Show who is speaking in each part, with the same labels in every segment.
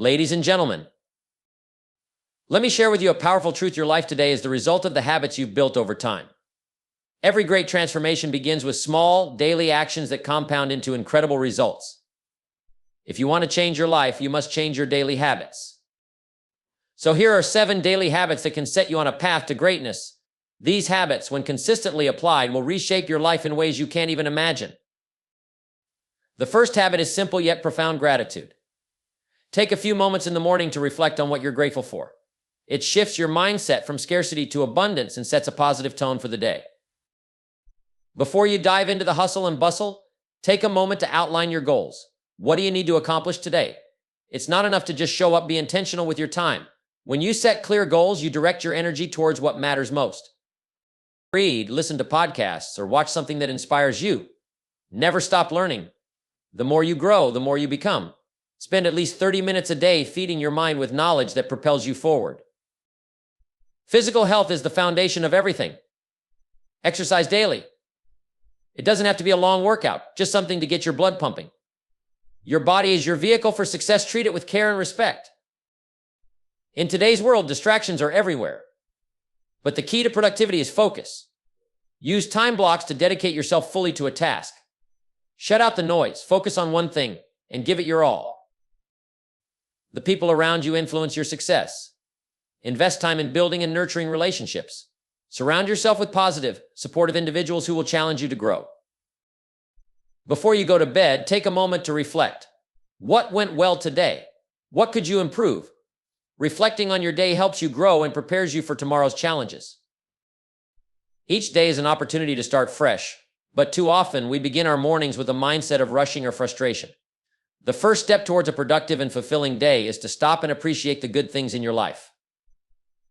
Speaker 1: Ladies and gentlemen, let me share with you a powerful truth. Your life today is the result of the habits you've built over time. Every great transformation begins with small, daily actions that compound into incredible results. If you want to change your life, you must change your daily habits. So here are 7 daily habits that can set you on a path to greatness. These habits, when consistently applied, will reshape your life in ways you can't even imagine. The first habit is simple yet profound: gratitude. Take a few moments in the morning to reflect on what you're grateful for. It shifts your mindset from scarcity to abundance and sets a positive tone for the day. Before you dive into the hustle and bustle, take a moment to outline your goals. What do you need to accomplish today? It's not enough to just show up. Be intentional with your time. When you set clear goals, you direct your energy towards what matters most. Read, listen to podcasts, or watch something that inspires you. Never stop learning. The more you grow, the more you become. Spend at least 30 minutes a day feeding your mind with knowledge that propels you forward. Physical health is the foundation of everything. Exercise daily. It doesn't have to be a long workout, just something to get your blood pumping. Your body is your vehicle for success. Treat it with care and respect. In today's world, distractions are everywhere. But the key to productivity is focus. Use time blocks to dedicate yourself fully to a task. Shut out the noise, focus on one thing, and give it your all. The people around you influence your success. Invest time in building and nurturing relationships. Surround yourself with positive, supportive individuals who will challenge you to grow. Before you go to bed, take a moment to reflect. What went well today? What could you improve? Reflecting on your day helps you grow and prepares you for tomorrow's challenges. Each day is an opportunity to start fresh, but too often we begin our mornings with a mindset of rushing or frustration. The first step towards a productive and fulfilling day is to stop and appreciate the good things in your life.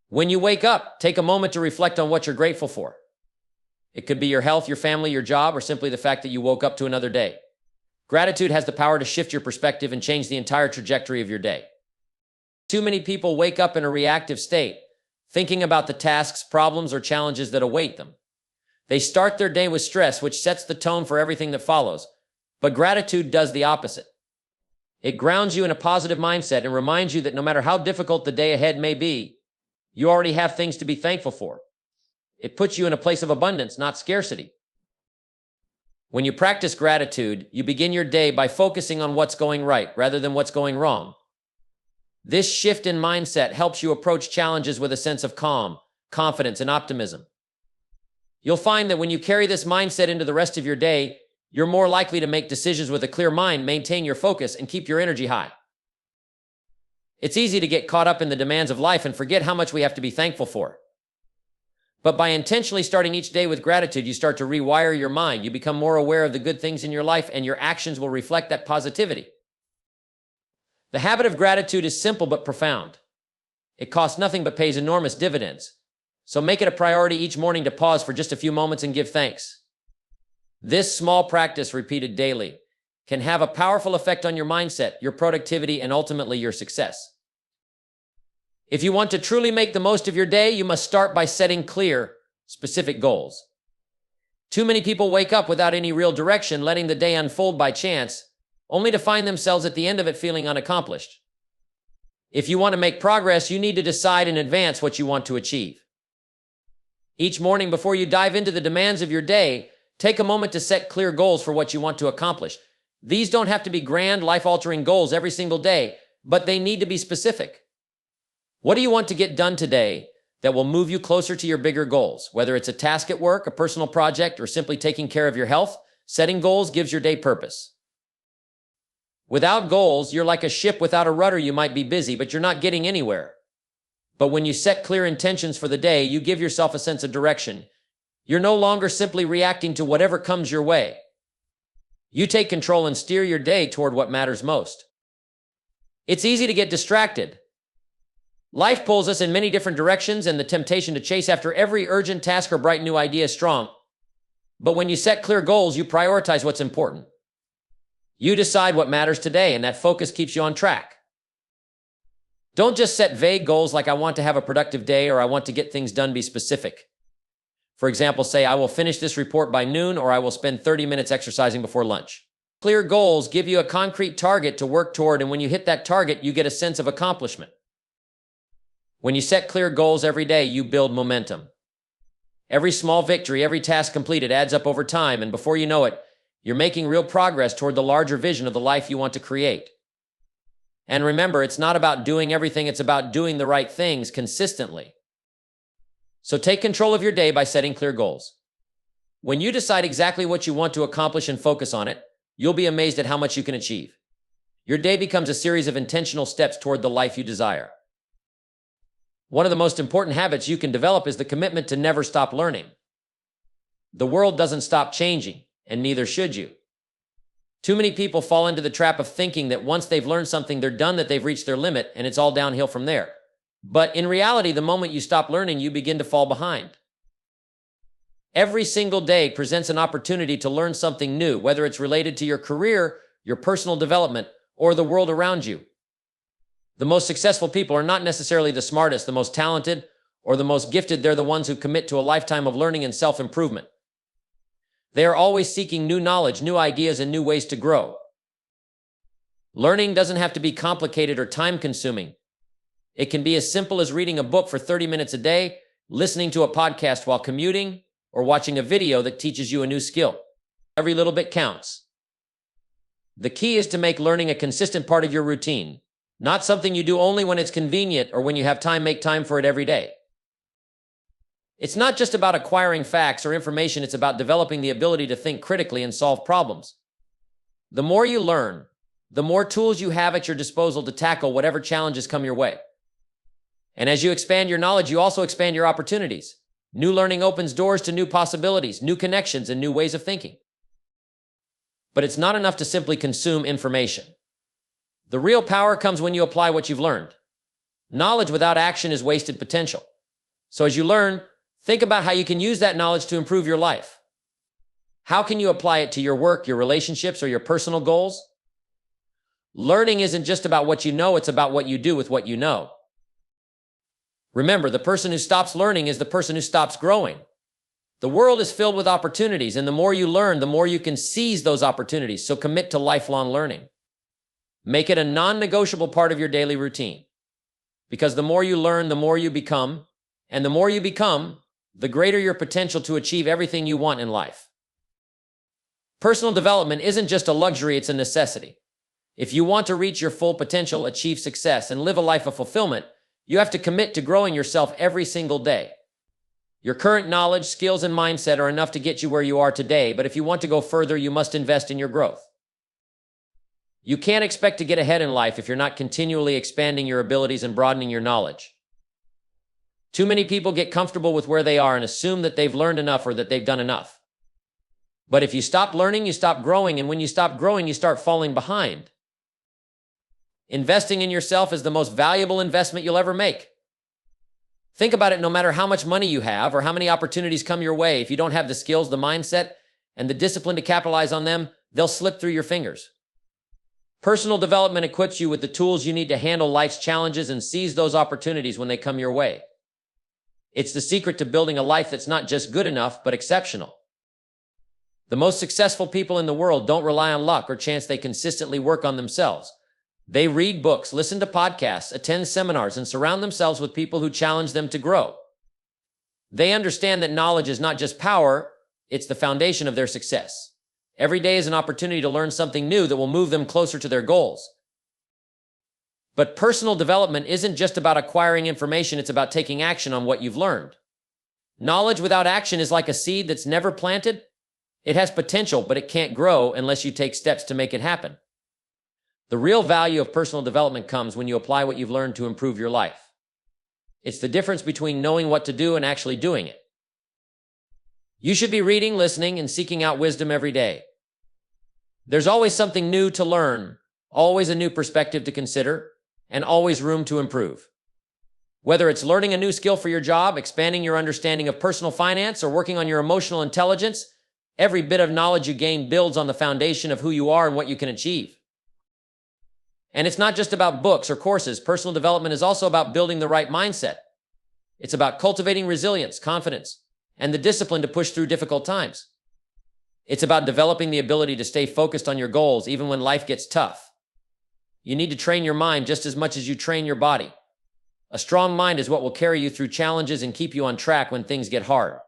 Speaker 1: When you wake up, take a moment to reflect on what you're grateful for. It could be your health, your family, your job, or simply the fact that you woke up to another day. Gratitude has the power to shift your perspective and change the entire trajectory of your day. Too many people wake up in a reactive state, thinking about the tasks, problems, or challenges that await them. They start their day with stress, which sets the tone for everything that follows. But gratitude does the opposite. It grounds you in a positive mindset and reminds you that no matter how difficult the day ahead may be, you already have things to be thankful for. It puts you in a place of abundance, not scarcity. When you practice gratitude, you begin your day by focusing on what's going right rather than what's going wrong. This shift in mindset helps you approach challenges with a sense of calm, confidence, and optimism. You'll find that when you carry this mindset into the rest of your day, you're more likely to make decisions with a clear mind, maintain your focus, and keep your energy high. It's easy to get caught up in the demands of life and forget how much we have to be thankful for. But by intentionally starting each day with gratitude, you start to rewire your mind. You become more aware of the good things in your life, and your actions will reflect that positivity. The habit of gratitude is simple but profound. It costs nothing but pays enormous dividends. So make it a priority each morning to pause for just a few moments and give thanks. This small practice, repeated daily, can have a powerful effect on your mindset, your productivity, and ultimately your success. If you want to truly make the most of your day, you must start by setting clear, specific goals. Too many people wake up without any real direction, letting the day unfold by chance, only to find themselves at the end of it feeling unaccomplished. If you want to make progress, you need to decide in advance what you want to achieve. Each morning, before you dive into the demands of your day, take a moment to set clear goals for what you want to accomplish. These don't have to be grand, life-altering goals every single day, but they need to be specific. What do you want to get done today that will move you closer to your bigger goals? Whether it's a task at work, a personal project, or simply taking care of your health, setting goals gives your day purpose. Without goals, you're like a ship without a rudder. You might be busy, but you're not getting anywhere. But when you set clear intentions for the day, you give yourself a sense of direction. You're no longer simply reacting to whatever comes your way. You take control and steer your day toward what matters most. It's easy to get distracted. Life pulls us in many different directions, and the temptation to chase after every urgent task or bright new idea is strong. But when you set clear goals, you prioritize what's important. You decide what matters today, and that focus keeps you on track. Don't just set vague goals like I want to have a productive day or I want to get things done. Be specific. For example, say I will finish this report by noon or I will spend 30 minutes exercising before lunch. Clear goals give you a concrete target to work toward, and when you hit that target, you get a sense of accomplishment. When you set clear goals every day, you build momentum. Every small victory, every task completed adds up over time, and before you know it, you're making real progress toward the larger vision of the life you want to create. And remember, it's not about doing everything, it's about doing the right things consistently. So take control of your day by setting clear goals. When you decide exactly what you want to accomplish and focus on it, you'll be amazed at how much you can achieve. Your day becomes a series of intentional steps toward the life you desire. One of the most important habits you can develop is the commitment to never stop learning. The world doesn't stop changing, and neither should you. Too many people fall into the trap of thinking that once they've learned something, they're done, that they've reached their limit, and it's all downhill from there. But in reality, the moment you stop learning, you begin to fall behind. Every single day presents an opportunity to learn something new, whether it's related to your career, your personal development, or the world around you. The most successful people are not necessarily the smartest, the most talented, or the most gifted. They're the ones who commit to a lifetime of learning and self-improvement. They are always seeking new knowledge, new ideas, and new ways to grow. Learning doesn't have to be complicated or time-consuming. It can be as simple as reading a book for 30 minutes a day, listening to a podcast while commuting, or watching a video that teaches you a new skill. Every little bit counts. The key is to make learning a consistent part of your routine, not something you do only when it's convenient or when you have time. Make time for it every day. It's not just about acquiring facts or information, it's about developing the ability to think critically and solve problems. The more you learn, the more tools you have at your disposal to tackle whatever challenges come your way. And as you expand your knowledge, you also expand your opportunities. New learning opens doors to new possibilities, new connections, and new ways of thinking. But it's not enough to simply consume information. The real power comes when you apply what you've learned. Knowledge without action is wasted potential. So as you learn, think about how you can use that knowledge to improve your life. How can you apply it to your work, your relationships, or your personal goals? Learning isn't just about what you know, it's about what you do with what you know. Remember, the person who stops learning is the person who stops growing. The world is filled with opportunities, and the more you learn, the more you can seize those opportunities. So commit to lifelong learning. Make it a non-negotiable part of your daily routine. Because the more you learn, the more you become, and the more you become, the greater your potential to achieve everything you want in life. Personal development isn't just a luxury, it's a necessity. If you want to reach your full potential, achieve success, and live a life of fulfillment, you have to commit to growing yourself every single day. Your current knowledge, skills, and mindset are enough to get you where you are today, but if you want to go further, you must invest in your growth. You can't expect to get ahead in life if you're not continually expanding your abilities and broadening your knowledge. Too many people get comfortable with where they are and assume that they've learned enough or that they've done enough. But if you stop learning, you stop growing, and when you stop growing, you start falling behind. Investing in yourself is the most valuable investment you'll ever make. Think about it. No matter how much money you have or how many opportunities come your way, if you don't have the skills, the mindset, and the discipline to capitalize on them, they'll slip through your fingers. Personal development equips you with the tools you need to handle life's challenges and seize those opportunities when they come your way. It's the secret to building a life that's not just good enough, but exceptional. The most successful people in the world don't rely on luck or chance. They consistently work on themselves. They read books, listen to podcasts, attend seminars, and surround themselves with people who challenge them to grow. They understand that knowledge is not just power, it's the foundation of their success. Every day is an opportunity to learn something new that will move them closer to their goals. But personal development isn't just about acquiring information, it's about taking action on what you've learned. Knowledge without action is like a seed that's never planted. It has potential, but it can't grow unless you take steps to make it happen. The real value of personal development comes when you apply what you've learned to improve your life. It's the difference between knowing what to do and actually doing it. You should be reading, listening, and seeking out wisdom every day. There's always something new to learn, always a new perspective to consider, and always room to improve. Whether it's learning a new skill for your job, expanding your understanding of personal finance, or working on your emotional intelligence, every bit of knowledge you gain builds on the foundation of who you are and what you can achieve. And it's not just about books or courses. Personal development is also about building the right mindset. It's about cultivating resilience, confidence, and the discipline to push through difficult times. It's about developing the ability to stay focused on your goals even when life gets tough. You need to train your mind just as much as you train your body. A strong mind is what will carry you through challenges and keep you on track when things get hard.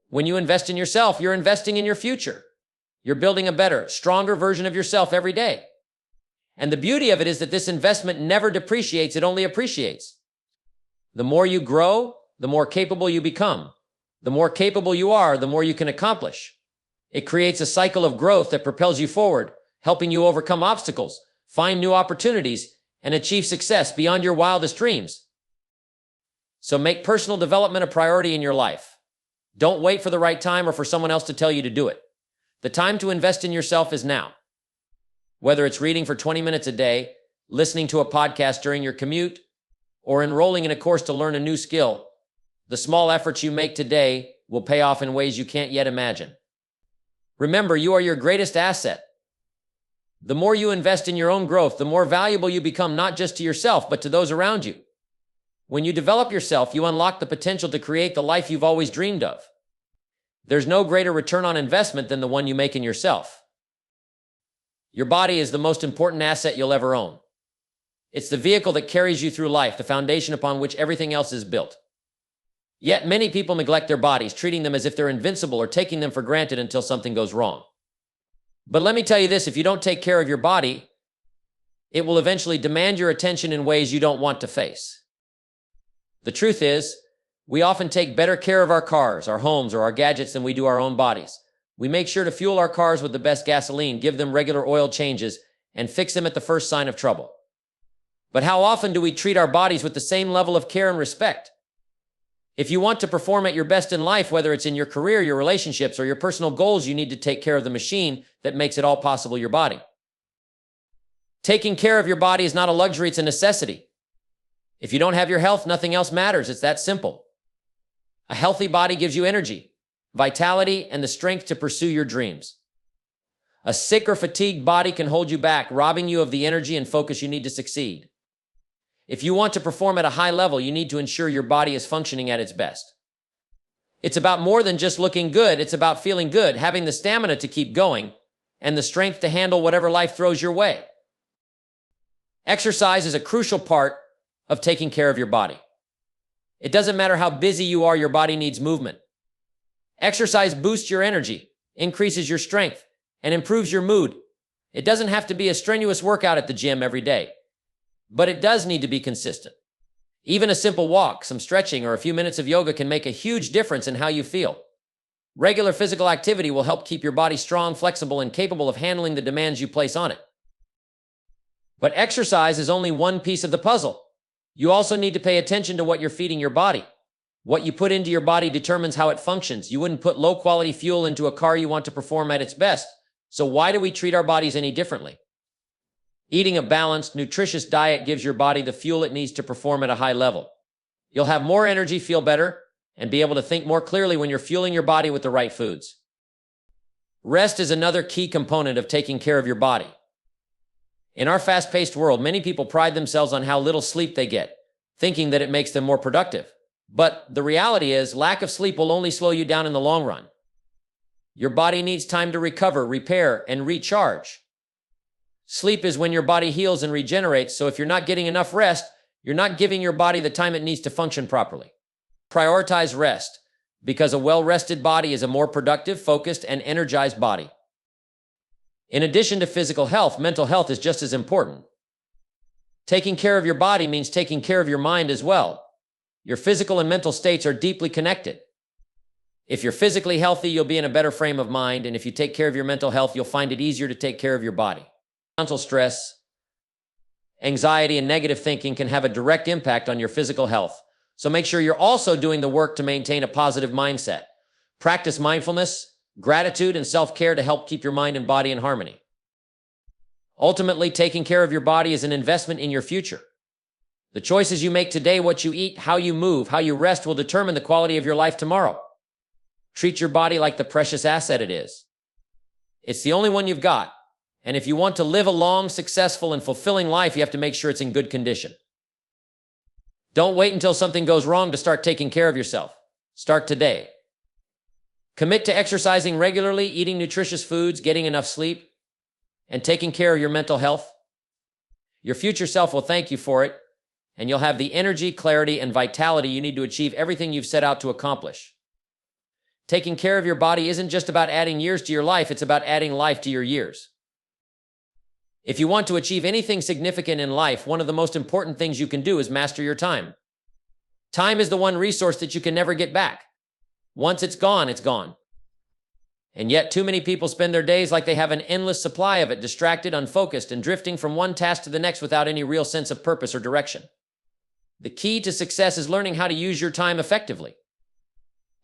Speaker 1: When you invest in yourself, you're investing in your future. You're building a better, stronger version of yourself every day. And the beauty of it is that this investment never depreciates, it only appreciates. The more you grow, the more capable you become. The more capable you are, the more you can accomplish. It creates a cycle of growth that propels you forward, helping you overcome obstacles, find new opportunities, and achieve success beyond your wildest dreams. So make personal development a priority in your life. Don't wait for the right time or for someone else to tell you to do it. The time to invest in yourself is now. Whether it's reading for 20 minutes a day, listening to a podcast during your commute, or enrolling in a course to learn a new skill, the small efforts you make today will pay off in ways you can't yet imagine. Remember, you are your greatest asset. The more you invest in your own growth, the more valuable you become, not just to yourself, but to those around you. When you develop yourself, you unlock the potential to create the life you've always dreamed of. There's no greater return on investment than the one you make in yourself. Your body is the most important asset you'll ever own. It's the vehicle that carries you through life, the foundation upon which everything else is built. Yet many people neglect their bodies, treating them as if they're invincible or taking them for granted until something goes wrong. But let me tell you this, if you don't take care of your body, it will eventually demand your attention in ways you don't want to face. The truth is, we often take better care of our cars, our homes, or our gadgets than we do our own bodies. We make sure to fuel our cars with the best gasoline, give them regular oil changes, and fix them at the first sign of trouble. But how often do we treat our bodies with the same level of care and respect? If you want to perform at your best in life, whether it's in your career, your relationships, or your personal goals, you need to take care of the machine that makes it all possible, your body. Taking care of your body is not a luxury, it's a necessity. If you don't have your health, nothing else matters. It's that simple. A healthy body gives you energy, vitality, and the strength to pursue your dreams. A sick or fatigued body can hold you back, robbing you of the energy and focus you need to succeed. If you want to perform at a high level, you need to ensure your body is functioning at its best. It's about more than just looking good. It's about feeling good, having the stamina to keep going, and the strength to handle whatever life throws your way. Exercise is a crucial part of taking care of your body. It doesn't matter how busy you are, your body needs movement. Exercise boosts your energy, increases your strength, and improves your mood. It doesn't have to be a strenuous workout at the gym every day, but it does need to be consistent. Even a simple walk, some stretching, or a few minutes of yoga can make a huge difference in how you feel. Regular physical activity will help keep your body strong, flexible, and capable of handling the demands you place on it. But exercise is only one piece of the puzzle. You also need to pay attention to what you're feeding your body. What you put into your body determines how it functions. You wouldn't put low-quality fuel into a car you want to perform at its best. So why do we treat our bodies any differently? Eating a balanced, nutritious diet gives your body the fuel it needs to perform at a high level. You'll have more energy, feel better, and be able to think more clearly when you're fueling your body with the right foods. Rest is another key component of taking care of your body. In our fast-paced world, many people pride themselves on how little sleep they get, thinking that it makes them more productive. But the reality is, lack of sleep will only slow you down in the long run. Your body needs time to recover, repair, and recharge. Sleep is when your body heals and regenerates, so if you're not getting enough rest, you're not giving your body the time it needs to function properly. Prioritize rest, because a well-rested body is a more productive, focused, and energized body. In addition to physical health, mental health is just as important. Taking care of your body means taking care of your mind as well. Your physical and mental states are deeply connected. If you're physically healthy, you'll be in a better frame of mind, and if you take care of your mental health, you'll find it easier to take care of your body. Mental stress, anxiety, and negative thinking can have a direct impact on your physical health. So make sure you're also doing the work to maintain a positive mindset. Practice mindfulness, gratitude, and self-care to help keep your mind and body in harmony. Ultimately, taking care of your body is an investment in your future. The choices you make today, what you eat, how you move, how you rest will determine the quality of your life tomorrow. Treat your body like the precious asset it is. It's the only one you've got. And if you want to live a long, successful, and fulfilling life, you have to make sure it's in good condition. Don't wait until something goes wrong to start taking care of yourself. Start today. Commit to exercising regularly, eating nutritious foods, getting enough sleep, and taking care of your mental health. Your future self will thank you for it, and you'll have the energy, clarity, and vitality you need to achieve everything you've set out to accomplish. Taking care of your body isn't just about adding years to your life, it's about adding life to your years. If you want to achieve anything significant in life, one of the most important things you can do is master your time. Time is the one resource that you can never get back. Once it's gone, it's gone. And yet, too many people spend their days like they have an endless supply of it, distracted, unfocused, and drifting from one task to the next without any real sense of purpose or direction. The key to success is learning how to use your time effectively.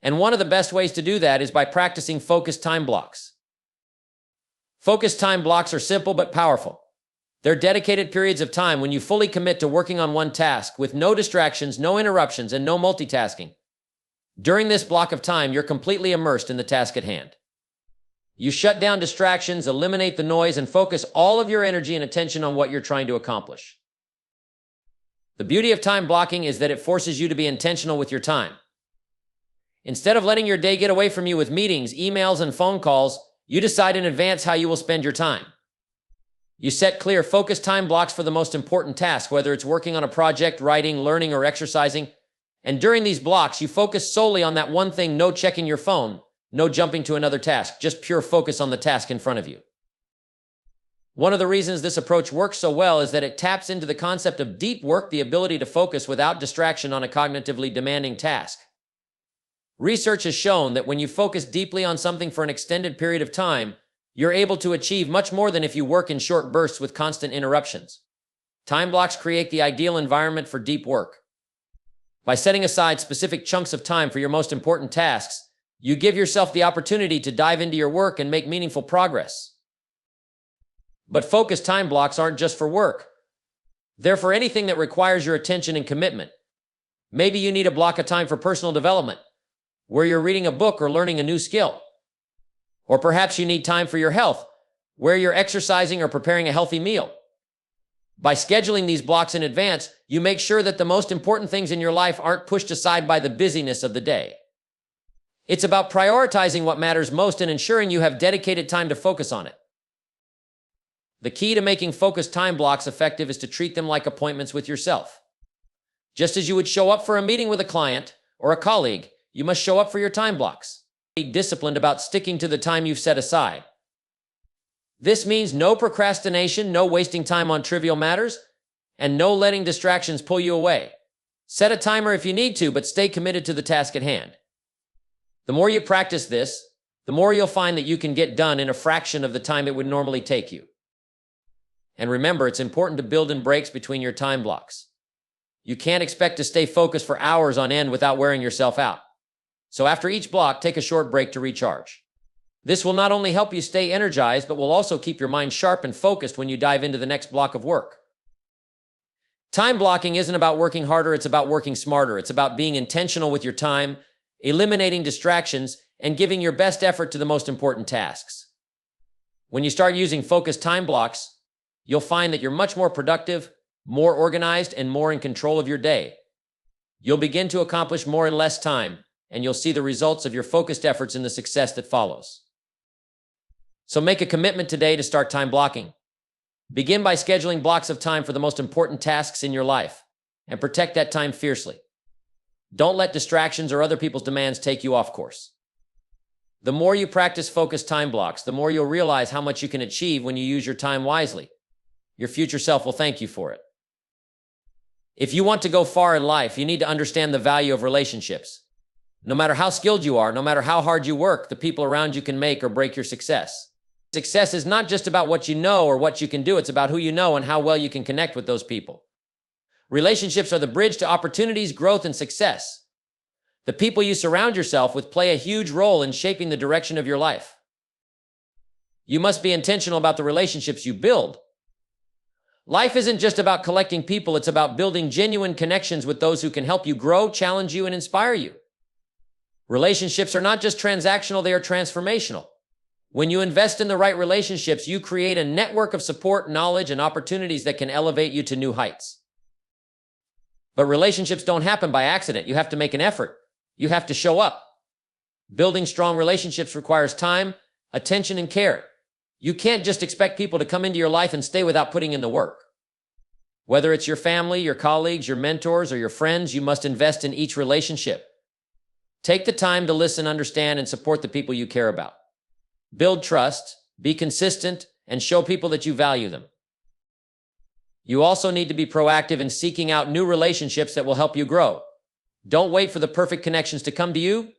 Speaker 1: And one of the best ways to do that is by practicing focused time blocks. Focused time blocks are simple but powerful. They're dedicated periods of time when you fully commit to working on one task with no distractions, no interruptions, and no multitasking. During this block of time, you're completely immersed in the task at hand. You shut down distractions, eliminate the noise, and focus all of your energy and attention on what you're trying to accomplish. The beauty of time blocking is that it forces you to be intentional with your time. Instead of letting your day get away from you with meetings, emails, and phone calls, you decide in advance how you will spend your time. You set clear, focused time blocks for the most important tasks, whether it's working on a project, writing, learning, or exercising. And during these blocks, you focus solely on that one thing, no checking your phone, no jumping to another task, just pure focus on the task in front of you. One of the reasons this approach works so well is that it taps into the concept of deep work, the ability to focus without distraction on a cognitively demanding task. Research has shown that when you focus deeply on something for an extended period of time, you're able to achieve much more than if you work in short bursts with constant interruptions. Time blocks create the ideal environment for deep work. By setting aside specific chunks of time for your most important tasks, you give yourself the opportunity to dive into your work and make meaningful progress. But focused time blocks aren't just for work. They're for anything that requires your attention and commitment. Maybe you need a block of time for personal development, where you're reading a book or learning a new skill. Or perhaps you need time for your health, where you're exercising or preparing a healthy meal. By scheduling these blocks in advance, you make sure that the most important things in your life aren't pushed aside by the busyness of the day. It's about prioritizing what matters most and ensuring you have dedicated time to focus on it. The key to making focused time blocks effective is to treat them like appointments with yourself. Just as you would show up for a meeting with a client or a colleague, you must show up for your time blocks. Be disciplined about sticking to the time you've set aside. This means no procrastination, no wasting time on trivial matters, and no letting distractions pull you away. Set a timer if you need to, but stay committed to the task at hand. The more you practice this, the more you'll find that you can get done in a fraction of the time it would normally take you. And remember, it's important to build in breaks between your time blocks. You can't expect to stay focused for hours on end without wearing yourself out. So after each block, take a short break to recharge. This will not only help you stay energized, but will also keep your mind sharp and focused when you dive into the next block of work. Time blocking isn't about working harder, it's about working smarter. It's about being intentional with your time, eliminating distractions, and giving your best effort to the most important tasks. When you start using focused time blocks, you'll find that you're much more productive, more organized, and more in control of your day. You'll begin to accomplish more in less time, and you'll see the results of your focused efforts in the success that follows. So make a commitment today to start time blocking. Begin by scheduling blocks of time for the most important tasks in your life, and protect that time fiercely. Don't let distractions or other people's demands take you off course. The more you practice focused time blocks, the more you'll realize how much you can achieve when you use your time wisely. Your future self will thank you for it. If you want to go far in life, you need to understand the value of relationships. No matter how skilled you are, no matter how hard you work, the people around you can make or break your success. Success is not just about what you know or what you can do, it's about who you know and how well you can connect with those people. Relationships are the bridge to opportunities, growth, and success. The people you surround yourself with play a huge role in shaping the direction of your life. You must be intentional about the relationships you build. Life isn't just about collecting people, it's about building genuine connections with those who can help you grow, challenge you, and inspire you. Relationships are not just transactional, they are transformational. When you invest in the right relationships, you create a network of support, knowledge, and opportunities that can elevate you to new heights. But relationships don't happen by accident. You have to make an effort. You have to show up. Building strong relationships requires time, attention, and care. You can't just expect people to come into your life and stay without putting in the work. Whether it's your family, your colleagues, your mentors, or your friends, you must invest in each relationship. Take the time to listen, understand, and support the people you care about. Build trust, be consistent, and show people that you value them. You also need to be proactive in seeking out new relationships that will help you grow. Don't wait for the perfect connections to come to you.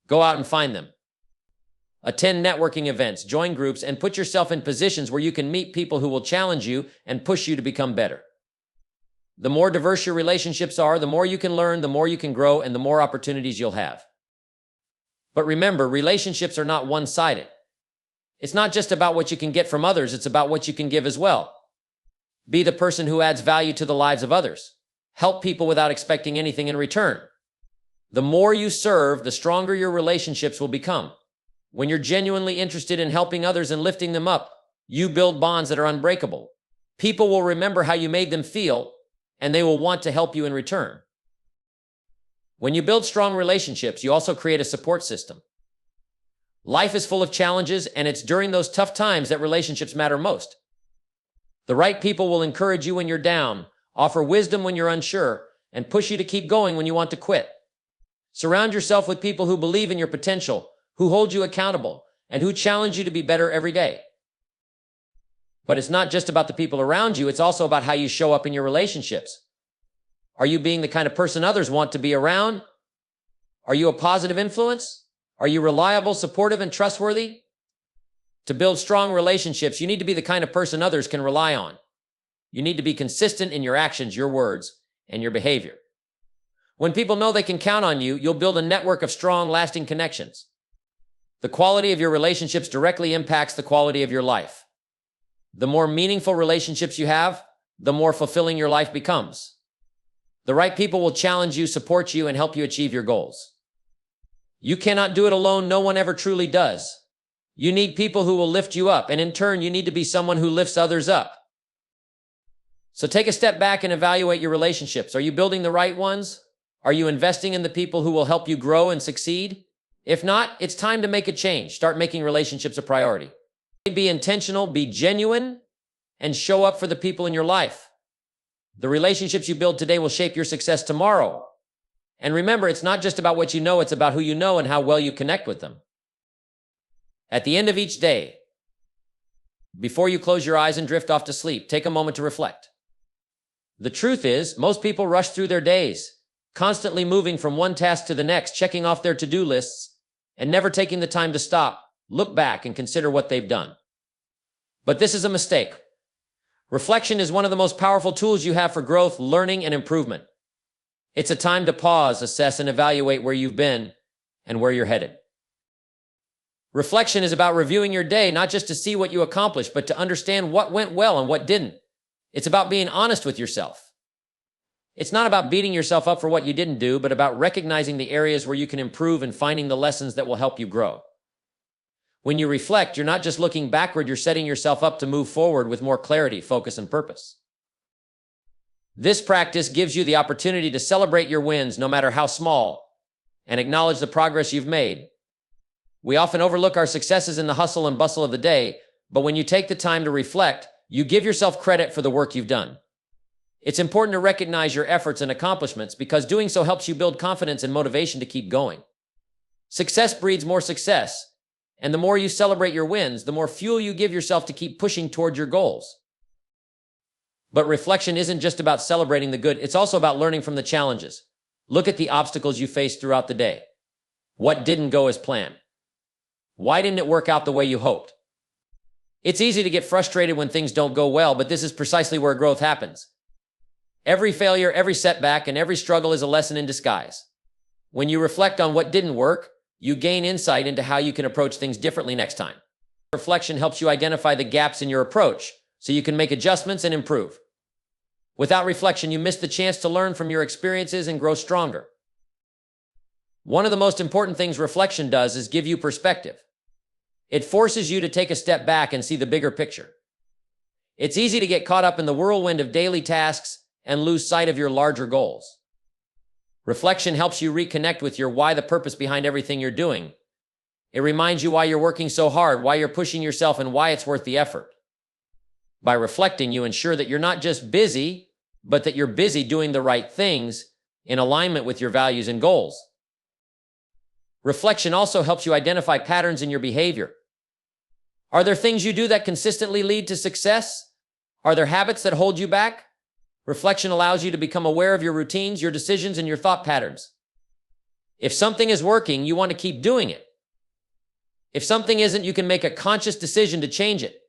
Speaker 1: Go out and find them. Attend networking events, join groups, and put yourself in positions where you can meet people who will challenge you and push you to become better. The more diverse your relationships are, the more you can learn, the more you can grow, and the more opportunities you'll have. But remember, relationships are not one-sided. It's not just about what you can get from others, it's about what you can give as well. Be the person who adds value to the lives of others. Help people without expecting anything in return. The more you serve, the stronger your relationships will become. When you're genuinely interested in helping others and lifting them up, you build bonds that are unbreakable. People will remember how you made them feel, and they will want to help you in return. When you build strong relationships, you also create a support system. Life is full of challenges, and it's during those tough times that relationships matter most. The right people will encourage you when you're down, offer wisdom when you're unsure, and push you to keep going when you want to quit. Surround yourself with people who believe in your potential, who hold you accountable, and who challenge you to be better every day. But it's not just about the people around you, it's also about how you show up in your relationships. Are you being the kind of person others want to be around? Are you a positive influence? Are you reliable, supportive, and trustworthy? To build strong relationships, you need to be the kind of person others can rely on. You need to be consistent in your actions, your words, and your behavior. When people know they can count on you, you'll build a network of strong, lasting connections. The quality of your relationships directly impacts the quality of your life. The more meaningful relationships you have, the more fulfilling your life becomes. The right people will challenge you, support you, and help you achieve your goals. You cannot do it alone. No one ever truly does. You need people who will lift you up, and in turn, you need to be someone who lifts others up. So take a step back and evaluate your relationships. Are you building the right ones? Are you investing in the people who will help you grow and succeed? If not, it's time to make a change. Start making relationships a priority. Be intentional, be genuine, and show up for the people in your life. The relationships you build today will shape your success tomorrow. And remember, it's not just about what you know, it's about who you know and how well you connect with them. At the end of each day, before you close your eyes and drift off to sleep, take a moment to reflect. The truth is, most people rush through their days, constantly moving from one task to the next, checking off their to-do lists, and never taking the time to stop, look back, and consider what they've done. But this is a mistake. Reflection is one of the most powerful tools you have for growth, learning, and improvement. It's a time to pause, assess, and evaluate where you've been and where you're headed. Reflection is about reviewing your day, not just to see what you accomplished, but to understand what went well and what didn't. It's about being honest with yourself. It's not about beating yourself up for what you didn't do, but about recognizing the areas where you can improve and finding the lessons that will help you grow. When you reflect, you're not just looking backward, you're setting yourself up to move forward with more clarity, focus, and purpose. This practice gives you the opportunity to celebrate your wins, no matter how small, and acknowledge the progress you've made. We often overlook our successes in the hustle and bustle of the day, but when you take the time to reflect, you give yourself credit for the work you've done. It's important to recognize your efforts and accomplishments because doing so helps you build confidence and motivation to keep going. Success breeds more success, and the more you celebrate your wins, the more fuel you give yourself to keep pushing toward your goals. But reflection isn't just about celebrating the good, it's also about learning from the challenges. Look at the obstacles you faced throughout the day. What didn't go as planned? Why didn't it work out the way you hoped? It's easy to get frustrated when things don't go well, but this is precisely where growth happens. Every failure, every setback, and every struggle is a lesson in disguise. When you reflect on what didn't work, you gain insight into how you can approach things differently next time. Reflection helps you identify the gaps in your approach so you can make adjustments and improve. Without reflection, you miss the chance to learn from your experiences and grow stronger. One of the most important things reflection does is give you perspective. It forces you to take a step back and see the bigger picture. It's easy to get caught up in the whirlwind of daily tasks and lose sight of your larger goals. Reflection helps you reconnect with your why, the purpose behind everything you're doing, It reminds you why you're working so hard, why you're pushing yourself, and why it's worth the effort. By reflecting, you ensure that you're not just busy, but that you're busy doing the right things in alignment with your values and goals. Reflection also helps you identify patterns in your behavior. Are there things you do that consistently lead to success? Are there habits that hold you back? Reflection allows you to become aware of your routines, your decisions, and your thought patterns. If something is working, you want to keep doing it. If something isn't, you can make a conscious decision to change it.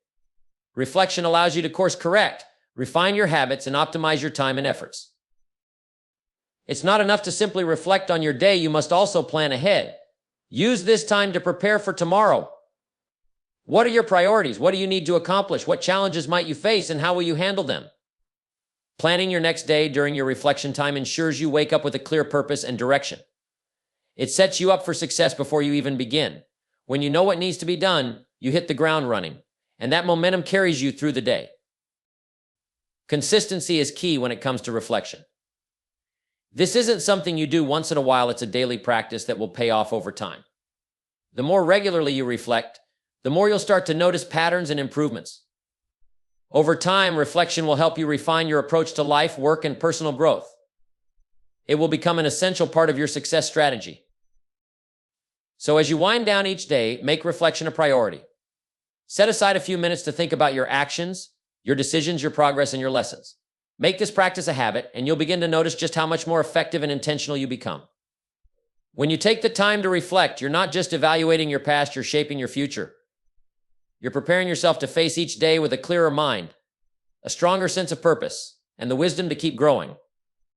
Speaker 1: Reflection allows you to course correct, refine your habits, and optimize your time and efforts. It's not enough to simply reflect on your day, you must also plan ahead. Use this time to prepare for tomorrow. What are your priorities? What do you need to accomplish? What challenges might you face, and how will you handle them? Planning your next day during your reflection time ensures you wake up with a clear purpose and direction. It sets you up for success before you even begin. When you know what needs to be done, you hit the ground running, and that momentum carries you through the day. Consistency is key when it comes to reflection. This isn't something you do once in a while, it's a daily practice that will pay off over time. The more regularly you reflect, the more you'll start to notice patterns and improvements. Over time, reflection will help you refine your approach to life, work, and personal growth. It will become an essential part of your success strategy. So as you wind down each day, make reflection a priority. Set aside a few minutes to think about your actions, your decisions, your progress, and your lessons. Make this practice a habit, and you'll begin to notice just how much more effective and intentional you become. When you take the time to reflect, you're not just evaluating your past, you're shaping your future. You're preparing yourself to face each day with a clearer mind, a stronger sense of purpose, and the wisdom to keep growing.